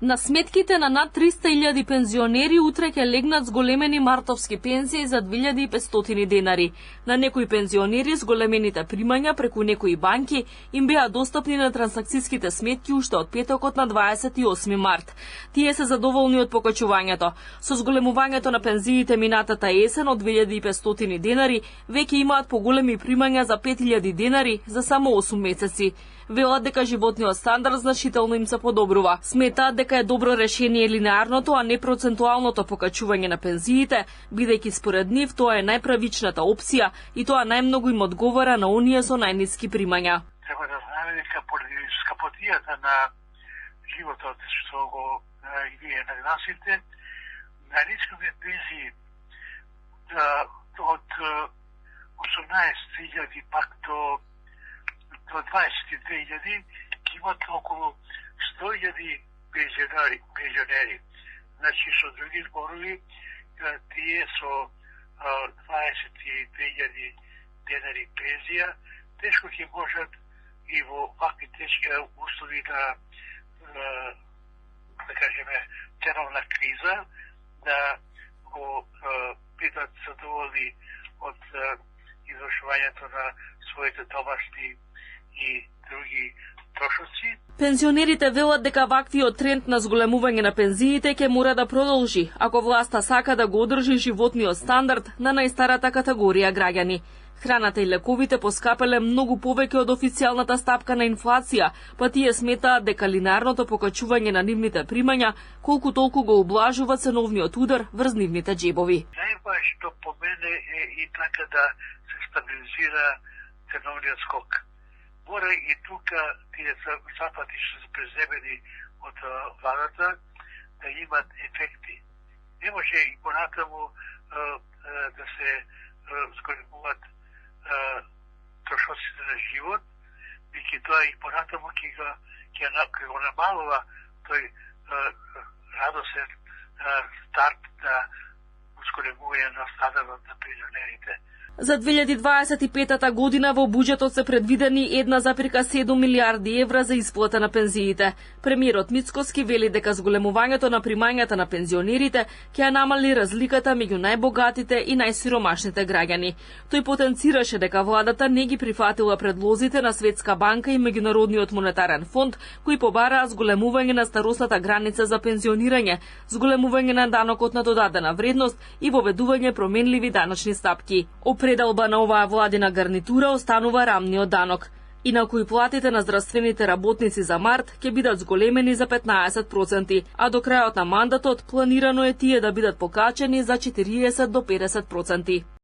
На сметките на над 300.000 пензионери утре ќе легнат зголемени мартовски пензии за 2.500 денари. На некои пензионери зголемените примања преку некои банки им беа достапни на трансакцијските сметки уште од петокот на 28 март. Тие се задоволни од покачувањето. Со зголемувањето на пензиите минатата есен од 2.500 денари, веќе имаат поголеми примања за 5.000 денари за само 8 месеци. Велат дека животниот стандард значително им се подобрува. Сметаат дека е добро решение линеарното, а не процентуалното покачување на пензиите, бидејќи според нив тоа е најправичната опција и тоа најмногу им одговара на оние со најниски примања. Треба да знаеме дека поради скапотијата на животот што го и вие нагласите, најниските пензии од 18.000 пак до 22.000 ќе имат околу 100.000 пензионери. Значи, со други зборови, тие со 22.000 денари пензија, тешко ќе можат и во вакви тешки услови да кажеме, ценовна криза, да го бидат задоволни од извршувањето на своите домашни и други трошоци. Пензионерите велат дека ваквиот тренд на зголемување на пензиите ќе мора да продолжи, ако власта сака да го одржи животниот стандард на најстарата категорија граѓани. Храната и лековите поскапеле многу повеќе од официјалната стапка на инфлација, па тие сметаат дека линеарното покачување на нивните примања колку толку го ублажува ценовниот удар врз нивните џебови. Најважно по мене е и така да се стабилизира ценовниот скок. Мора и тука тие заплати што се преземени од владата да имат ефекти. Не може и понатаму да се зголемуваат трошоците на живот, бидејќи тоа и понатаму ќе го намалува тој радосен старт на ускоремување на стандардот на пензионерите. За 2025 година во буџетот се предвидени 1,7 милиарди евра за исплата на пензиите. Премиерот Мицкоски вели дека зголемувањето на примањата на пензионерите ќе намали разликата меѓу најбогатите и најсиромашните граѓани. Тој потенцираше дека владата не ги прифатила предлозите на Светска банка и Меѓународниот монетарен фонд, кои побараа зголемување на старосната граница за пензионирање, зголемување на данокот на додадена вредност и воведување променливи даночни стапки. Пределба на оваа владина гарнитура останува рамниот данок. Инаку и платите на здравствените работници за март ќе бидат зголемени за 15%, а до крајот на мандатот планирано е тие да бидат покачени за 40 до 50%.